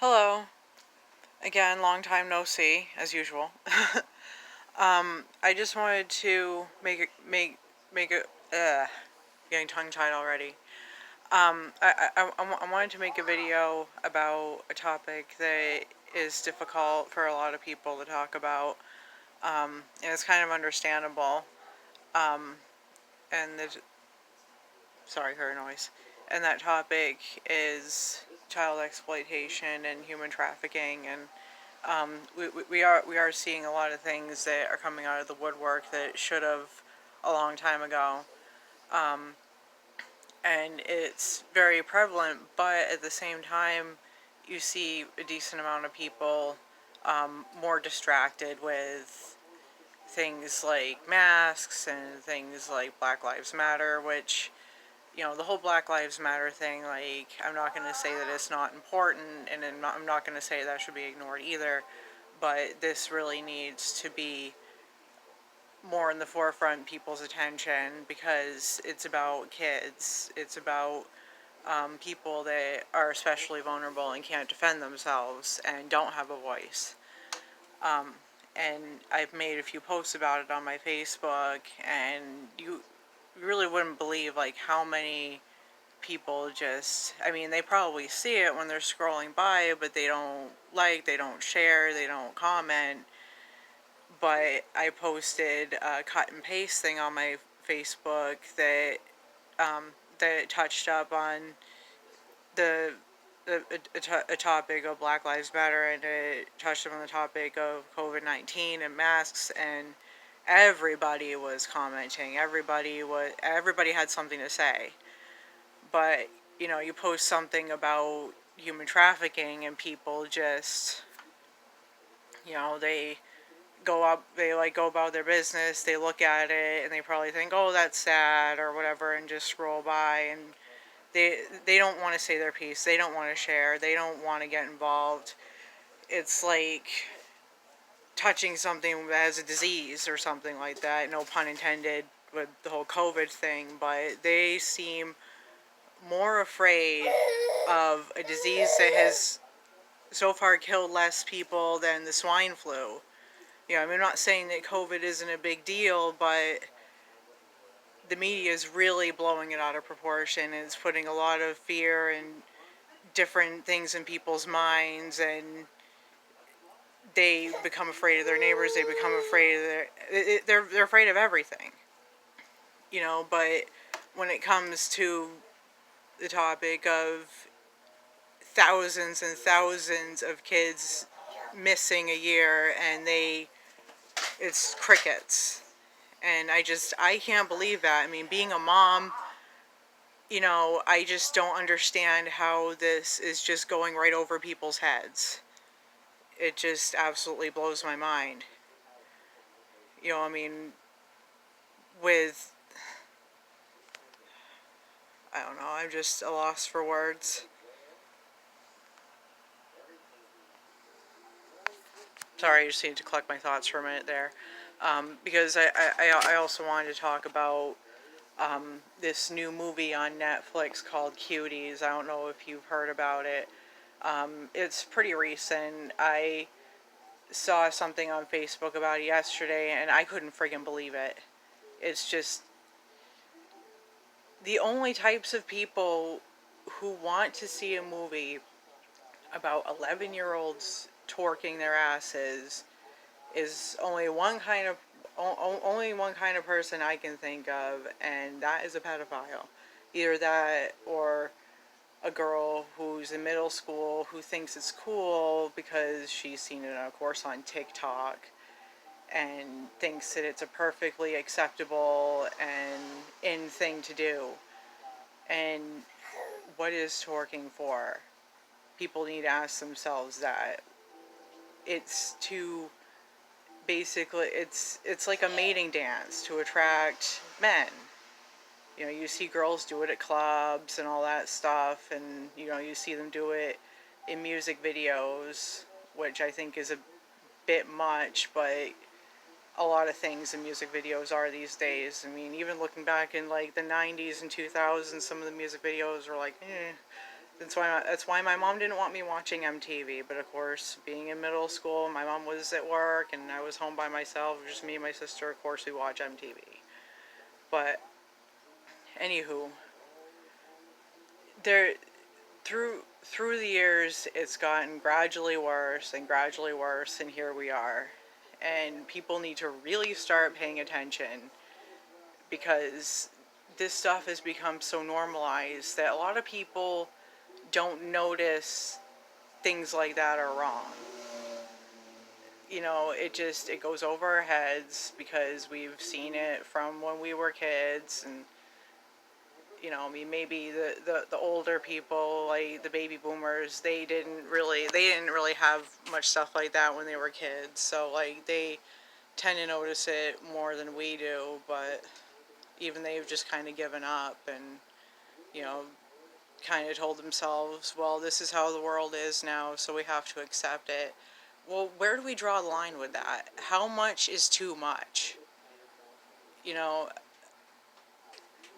Hello. Again, long time no see, as usual. I just wanted to make a, getting tongue-tied already. I wanted to make a video about a topic that is difficult for a lot of people to talk about, and it's kind of understandable. Um, and sorry, her noise. And that topic is child exploitation and human trafficking, and we are seeing a lot of things that are coming out of the woodwork that should have a long time ago, um, and it's very prevalent. But at the same time, you see a decent amount of people more distracted with things like masks and things like Black Lives Matter, which, the whole Black Lives Matter thing, like, I'm not going to say that it's not important, and I'm not going to say that should be ignored either, but this really needs to be more in the forefront people's attention, because it's about kids. It's about people that are especially vulnerable and can't defend themselves and don't have a voice. Um, and I've made a few posts about it on my Facebook, and you really wouldn't believe, like, how many people they probably see it when they're scrolling by, but they don't like, they don't share, they don't comment. But I posted a cut and paste thing on my Facebook that that touched up on the a topic of Black Lives Matter, and it touched on the topic of COVID-19 and masks, and everybody was commenting. Everybody had something to say. But, you post something about human trafficking, and people just, they go about their business, they look at it, and they probably think, oh, that's sad, or whatever, and just scroll by, and they don't want to say their piece, they don't want to share, they don't want to get involved. It's like touching something that has a disease or something like that, no pun intended with the whole COVID thing, but they seem more afraid of a disease that has so far killed less people than the swine flu. I'm not saying that COVID isn't a big deal, but the media is really blowing it out of proportion, and it's putting a lot of fear and different things in people's minds, and they become afraid of their neighbors, they become afraid of they're afraid of everything. But when it comes to the topic of thousands and thousands of kids missing a year, and it's crickets. And I can't believe that. Being a mom, I just don't understand how this is just going right over people's heads. It just absolutely blows my mind. With, I don't know, I'm just a loss for words. Sorry, I just need to collect my thoughts for a minute there. Because I also wanted to talk about this new movie on Netflix called Cuties. I don't know if you've heard about it. It's pretty recent. I saw something on Facebook about it yesterday, and I couldn't friggin' believe it. It's just the only types of people who want to see a movie about 11-year-olds twerking their asses is only one kind of person I can think of, and that is a pedophile. Either that, or a girl who's in middle school who thinks it's cool because she's seen it, of course, on TikTok, and thinks that it's a perfectly acceptable and in thing to do. And what is twerking for? People need to ask themselves that. It's to basically, it's like a mating dance to attract men. You see girls do it at clubs and all that stuff, and you see them do it in music videos, which I think is a bit much, but a lot of things in music videos are these days. Even looking back in like the 90s and 2000s, some of the music videos were like, That's why my mom didn't want me watching MTV. But of course, being in middle school, my mom was at work and I was home by myself, just me and my sister. Of course, we watch MTV. But anywho, there through the years, it's gotten gradually worse, and here we are. And people need to really start paying attention because this stuff has become so normalized that a lot of people don't notice things like that are wrong. You know, it goes over our heads because we've seen it from when we were kids. And you know, I mean, maybe the older people, like the baby boomers, they didn't really have much stuff like that when they were kids, so like they tend to notice it more than we do. But even they've just kind of given up and, you know, kind of told themselves, well, this is how the world is now, so we have to accept it. Well, where do we draw the line with that? How much is too much? You know,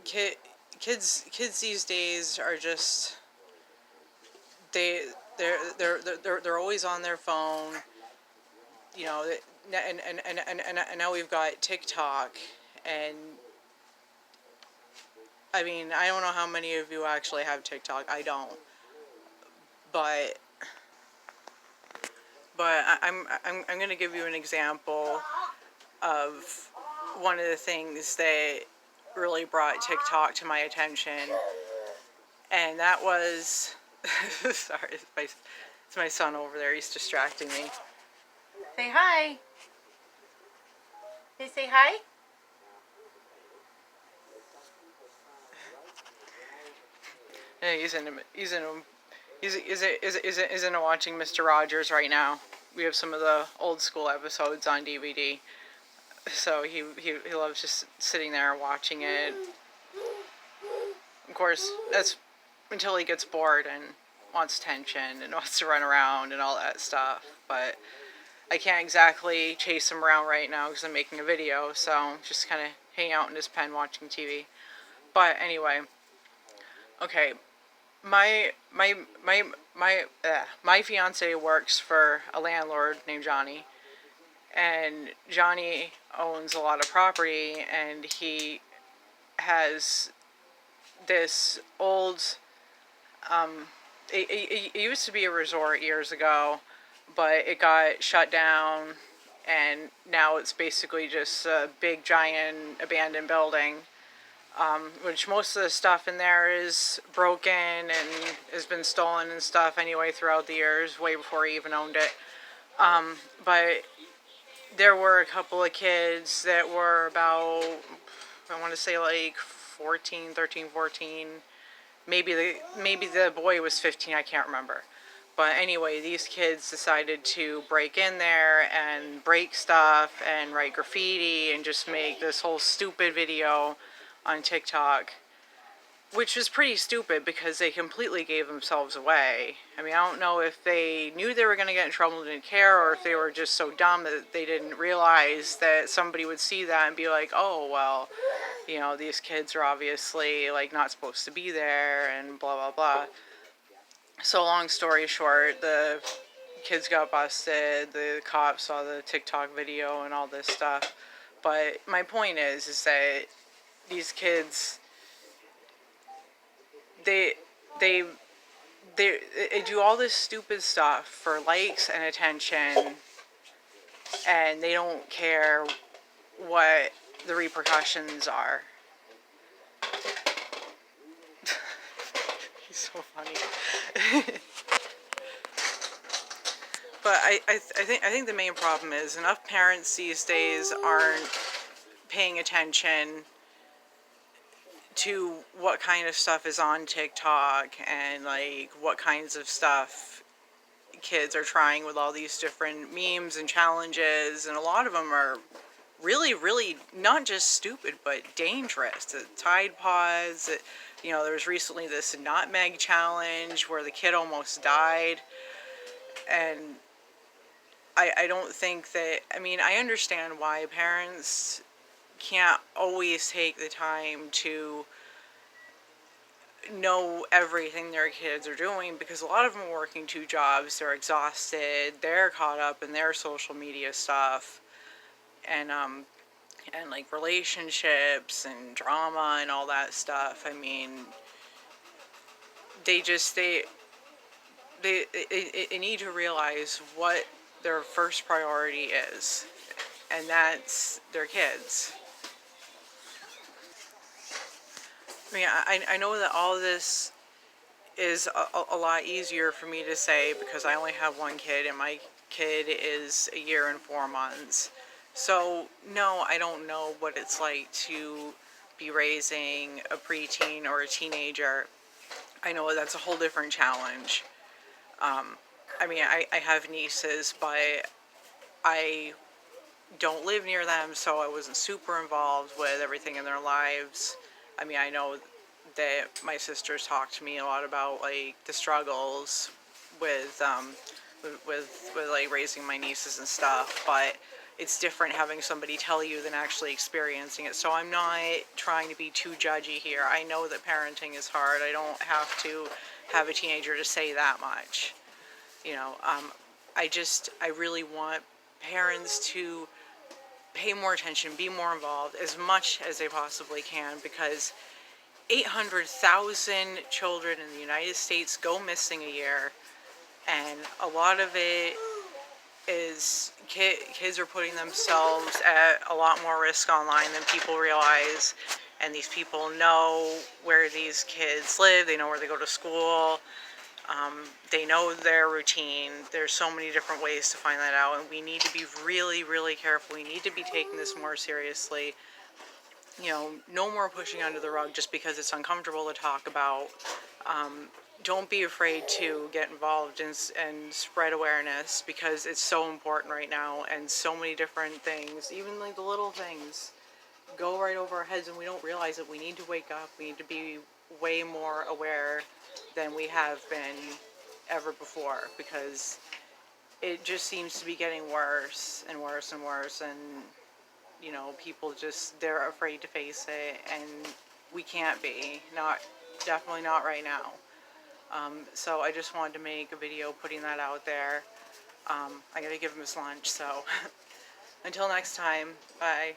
kid, kids these days are just they they're always on their phone. You know, and now we've got TikTok, and I mean, I don't know how many of you actually have TikTok. I don't, but I'm gonna give you an example of one of the things that really brought TikTok to my attention, and that was sorry, it's my son over there. He's distracting me. Say hi. Say hi. Yeah, he's into watching Mr. Rogers right now. We have some of the old school episodes on DVD, so he loves just sitting there watching it. Of course, that's until he gets bored and wants attention and wants to run around and all that stuff. But I can't exactly chase him around right now because I'm making a video, so just kind of hang out in his pen watching TV. But anyway, okay, my fiance works for a landlord named Johnny, and Johnny owns a lot of property, and he has this old it used to be a resort years ago, but it got shut down, and now it's basically just a big giant abandoned building, which most of the stuff in there is broken and has been stolen and stuff anyway throughout the years, way before he even owned it. But there were a couple of kids that were about, I want to say like 14. Maybe the boy was 15, I can't remember. But anyway, these kids decided to break in there and break stuff and write graffiti and just make this whole stupid video on TikTok, which was pretty stupid because they completely gave themselves away. I mean, I don't know if they knew they were going to get in trouble and didn't care, or if they were just so dumb that they didn't realize that somebody would see that and be like, oh, well, you know, these kids are obviously, like, not supposed to be there and blah, blah, blah. So long story short, the kids got busted, the cops saw the TikTok video and all this stuff. But my point is that these kids, they they do all this stupid stuff for likes and attention, and they don't care what the repercussions are. He's so funny. But I think the main problem is enough parents these days aren't paying attention to what kind of stuff is on TikTok and like what kinds of stuff kids are trying with all these different memes and challenges, and a lot of them are really, really not just stupid but dangerous. The Tide Pods, you know, there was recently this nutmeg challenge where the kid almost died, and I don't think that, I mean, I understand why parents can't always take the time to know everything their kids are doing, because a lot of them are working 2 jobs, they're exhausted, they're caught up in their social media stuff, and like relationships and drama and all that stuff. I mean, they just they need to realize what their first priority is, and that's their kids. I mean, I know that all this is a lot easier for me to say because I only have one kid, and my kid is a year and 4 months. So, no, I don't know what it's like to be raising a preteen or a teenager. I know that's a whole different challenge. I mean, I have nieces, but I don't live near them, so I wasn't super involved with everything in their lives. I mean, I know that my sisters talk to me a lot about like the struggles with with like raising my nieces and stuff, but it's different having somebody tell you than actually experiencing it. So I'm not trying to be too judgy here. I know that parenting is hard. I don't have to have a teenager to say that much. You know, I really want parents to pay more attention, be more involved as much as they possibly can, because 800,000 children in the United States go missing a year, and a lot of it is kids are putting themselves at a lot more risk online than people realize, and these people know where these kids live, they know where they go to school, they know their routine. There's so many different ways to find that out, and we need to be really, really careful. We need to be taking this more seriously. You know, no more pushing under the rug just because it's uncomfortable to talk about. Don't be afraid to get involved and spread awareness, because it's so important right now, and so many different things, even like the little things, go right over our heads and we don't realize it. We need to wake up. We need to be way more aware than we have been ever before, because it just seems to be getting worse and worse and worse, and you know, people just, they're afraid to face it, and we can't be, not, definitely not right now. So I just wanted to make a video putting that out there. I gotta give him his lunch, so until next time, bye.